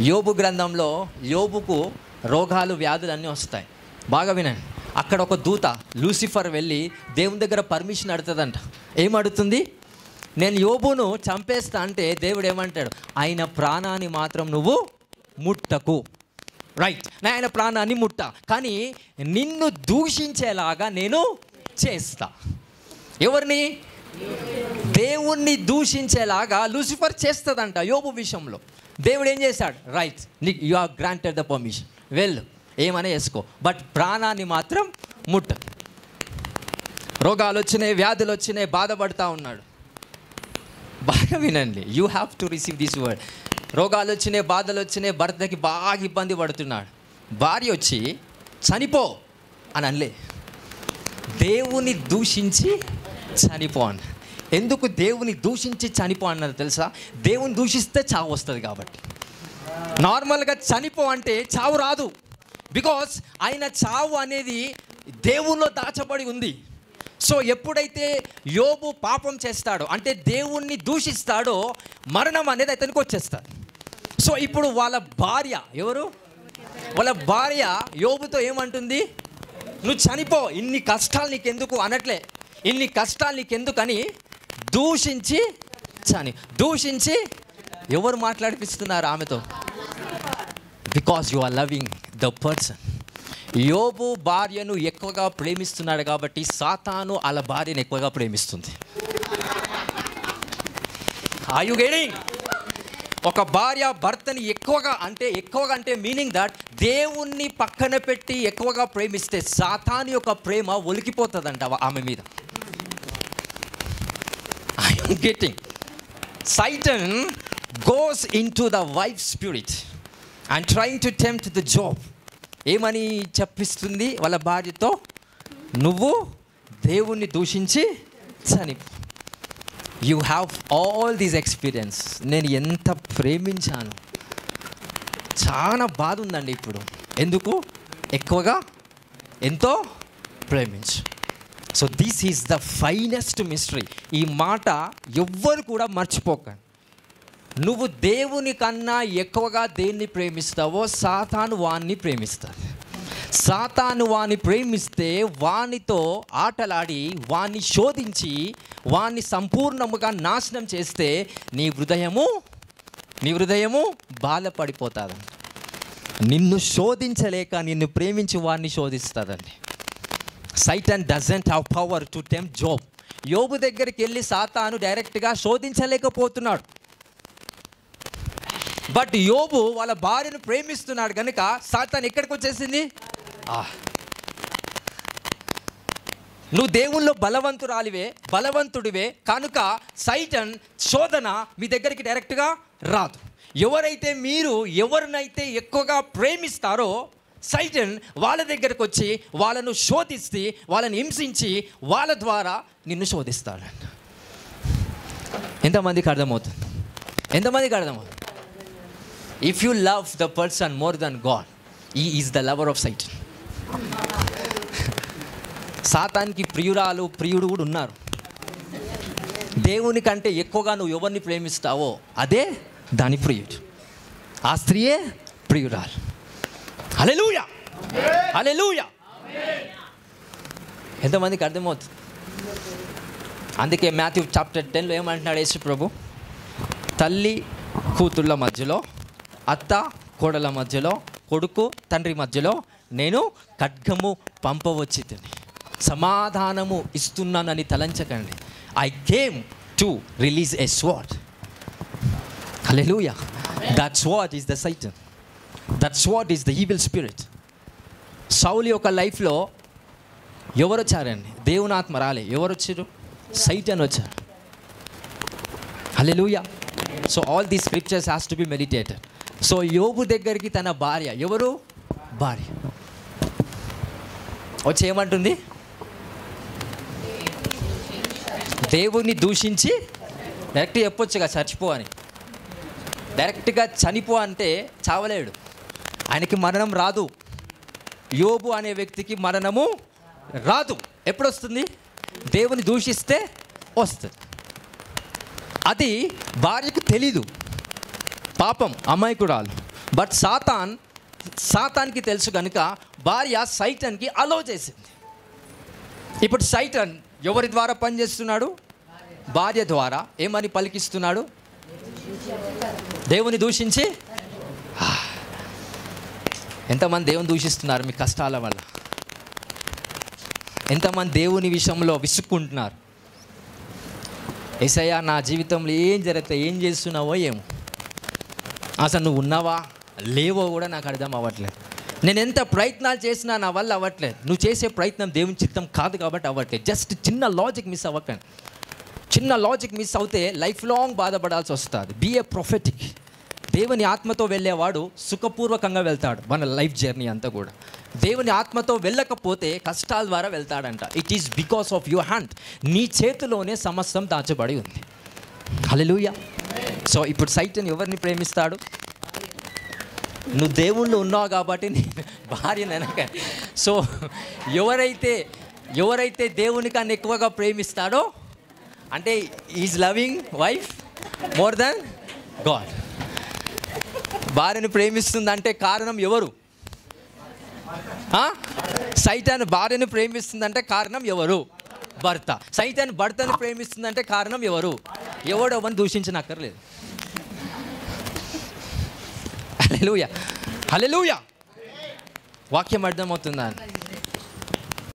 యోబు గ్రంథంలో యోబుకు రోగాలు వ్యాధులు అన్నీ వస్తాయి. బాగా వినండి. అక్కడ ఒక దూత లూసిఫర్ వెళ్ళి దేవుని దగ్గర పర్మిషన్ అడుగుతుందంట. ఏం అడుగుతుంది? నేను యోబును చంపేస్తా అంటే దేవుడు ఏమంటాడు? ఆయన ప్రాణాన్ని మాత్రం నువ్వు ముట్టకు. రైట్, నేను ఆయన ప్రాణాన్ని ముట్టా, కానీ నిన్ను దూషించేలాగా నేను చేస్తా. ఎవరిని? దేవుణ్ణి దూషించేలాగా లూసిఫర్ చేస్తుందంట యోబు విషయంలో. దేవుడు ఏం చేశాడు? రైట్, నీకు you are granted the permission, వెళ్ళు, ఏమైనా వేసుకో, బట్ ప్రాణాన్ని మాత్రం ముట్ట. రోగాలు వచ్చినాయి, వ్యాధులు వచ్చినాయి, బాధపడతా ఉన్నాడు. బాగా వినండి, you have to receive this word. రోగాలు వచ్చినాయి, బాధలు వచ్చినాయి, భర్తకి బాగా ఇబ్బంది పడుతున్నాడు. భార్య వచ్చి చనిపో అని అనలే, దేవుని దూషించి చనిపో అన్న. ఎందుకు దేవుని దూషించి చనిపో అన్నది తెలుసా? దేవుని దూషిస్తే చావు వస్తుంది కాబట్టి. నార్మల్గా చనిపో అంటే చావు రాదు, బికాస్ ఆయన చావు అనేది దేవుల్లో దాచబడి ఉంది. సో ఎప్పుడైతే యోబు పాపం చేస్తాడో, అంటే దేవుణ్ణి దూషిస్తాడో, మరణం అనేది అతనికి వచ్చేస్తాడు. సో ఇప్పుడు వాళ్ళ భార్య, ఎవరు? వాళ్ళ భార్య యోబుతో ఏమంటుంది? నువ్వు చనిపో, ఇన్ని కష్టాలు నీకెందుకు అనట్లే, ఇన్ని కష్టాలు నీకెందుకని దూషించి ఎవరు మాట్లాడిపిస్తున్నారు ఆమెతో? Because you are loving the person. Yobu భార్యను ఎక్కువగా ప్రేమిస్తున్నాడు కాబట్టి సాతాను వాళ్ళ భార్యను ఎక్కువగా ప్రేమిస్తుంది. Are you getting? ఒక భార్య భర్తని ఎక్కువగా అంటే మీనింగ్ దట్ దేవుణ్ణి పక్కన పెట్టి ఎక్కువగా ప్రేమిస్తే సాతాను యొక్క ప్రేమ ఒలికిపోతుందంట ఆమె మీద. I am getting? Satan goes into the wife's spirit and trying to tempt the Job. ఏమని చెప్పిస్తుంది వాళ్ళ భార్యతో? నువ్వు దేవుణ్ణి దూషించి చనిపో. You have all these experience. నేను ఎంత ప్రేమించాను, చాలా బాధ ఉందండి ఇప్పుడు. ఎందుకు? ఎక్కువగా ఎంతో ప్రేమించు. So this is the finest mystery. ఈ మాట ఎవ్వరు కూడా మర్చిపోకండి. నువ్వు దేవుని కన్నా ఎక్కువగా దేన్ని ప్రేమిస్తావో సాతాను వాణ్ణి ప్రేమిస్తాడు. సాతాను వాణ్ణి ప్రేమిస్తే వానితో ఆటలాడి, వాణ్ణి శోధించి, వాణ్ణి సంపూర్ణముగా నాశనం చేస్తే నీ హృదయము బాధపడిపోతుందండి. నిన్ను శోధించలేక నిన్ను ప్రేమించి వాణ్ణి శోధిస్తుందండి. Satan doesn't have power to tempt Job. యోబు దగ్గరికి వెళ్ళి సాతాను డైరెక్ట్గా శోధించలేకపోతున్నాడు. బట్ యోబు వాళ్ళ భార్యను ప్రేమిస్తున్నాడు కనుక సాతాను ఎక్కడికి వచ్చేసింది? నువ్వు దేవుల్లో బలవంతుడివే కనుక సైటన్ శోధన మీ దగ్గరికి డైరెక్ట్గా రాదు. ఎవరినైతే ఎక్కువగా ప్రేమిస్తారో సైటన్ వాళ్ళ దగ్గరకు వచ్చి వాళ్ళను శోధిస్తే, వాళ్ళని హింసించి, వాళ్ళ ద్వారా నిన్ను శోధిస్తాడు. ఎంతమందికి అర్థమవుతుంది? If you love the person more than God, he is the lover of సైటన్. సాతానికి ప్రియుడు కూడా ఉన్నారు. దేవుని కంటే ఎక్కువగా నువ్వు ఎవరిని ప్రేమిస్తావో అదే దాని ప్రియుడు. ఆ స్త్రీయే ప్రియురాలు. హల్లెలూయా, హల్లెలూయా. ఎంతమందికి అర్థమవుతుంది? అందుకే మాథ్యూ చాప్టర్ 10లో ఏమంటున్నాడు యేసు ప్రభు? తల్లి కూతుళ్ళ మధ్యలో, అత్త కోడల మధ్యలో, కొడుకు తండ్రి మధ్యలో నేను ఖడ్గము పంపవచ్చి తిని సమాధానము ఇస్తున్నానని తలంచకండి. I came to release a sword. Hallelujah. That sword is the Satan. That sword is the evil spirit. సౌలు యొక్క లైఫ్లో ఎవరు వచ్చారండి? దేవుని ఆత్మ రాలే. ఎవరు వచ్చారు? సైటన్ వచ్చారు. Hallelujah. So all these scriptures has to be meditated. So యోబు దగ్గరికి తన భార్య, ఎవరు? భార్య వచ్చి ఏమంటుంది? దేవుణ్ణి దూషించి డైరెక్ట్గా చెప్పొచ్చుగా చచ్చిపో అని. డైరెక్ట్గా చనిపో అంటే చావలేడు, ఆయనకి మరణం రాదు. యోబు అనే వ్యక్తికి మరణము రాదు. ఎప్పుడు వస్తుంది? దేవుని దూషిస్తే వస్తుంది. అది భార్యకు తెలీదు. పాపం, అమాయకురాలు. బట్ సాతాన్కి తెలుసు కనుక భార్య సైతాన్కి అలో చేసింది. ఇప్పుడు సైతాన్ ఎవరి ద్వారా పనిచేస్తున్నాడు? భార్య ద్వారా. ఏమని పలికిస్తున్నాడు? దేవుని దూషించి. ఎంతమంది దేవుని దూషిస్తున్నారు మీ కష్టాల వల్ల? ఎంతమంది దేవుని విషయంలో విసుక్కుంటున్నారు? యేసయ్యా నా జీవితంలో ఏం జరుగుతాయి, ఏం చేస్తున్నావో ఏమో, అసలు నువ్వు ఉన్నావా లేవో కూడా నాకు అర్థం అవ్వట్లేదు. నేను ఎంత ప్రయత్నాలు చేసినా నా వల్ల అవ్వట్లేదు. నువ్వు చేసే ప్రయత్నం దేవుని చిత్తం కాదు కాబట్టి అవ్వట్లేదు. జస్ట్ చిన్న లాజిక్ మిస్ అవ్వకండి. చిన్న లాజిక్ మిస్ అవుతే లైఫ్ లాంగ్ బాధపడాల్సి వస్తుంది. Be a prophetic. దేవుని ఆత్మతో వెళ్ళేవాడు సుఖపూర్వకంగా వెళ్తాడు మన లైఫ్ జర్నీ అంతా కూడా. దేవుని ఆత్మతో వెళ్ళకపోతే కష్టాల ద్వారా వెళ్తాడంట. It is because of your hand. నీ చేతిలోనే సమస్తం దాచబడి ఉంది. హల్లెలూయా. సో ఇప్పుడు సైతాన్ ఎవరిని ప్రేమిస్తాడు? నువ్వు దేవుళ్ళు ఉన్నావు కాబట్టి నీ భార్య వెనక. సో ఎవరైతే దేవుని కన్నా ఎక్కువగా ప్రేమిస్తాడో అంటే is loving wife more than God. భార్యను ప్రేమిస్తుందంటే కారణం ఎవరు? సైతాన్ భార్యను ప్రేమిస్తుందంటే కారణం ఎవరు? భర్త. సైతాన్ భర్తను ప్రేమిస్తుందంటే కారణం ఎవరు? ఎవడు అవన్నీ దూషించనక్కర్లేదు. హల్లెలూయా, హల్లెలూయా. వాక్యం అర్థమవుతుందా?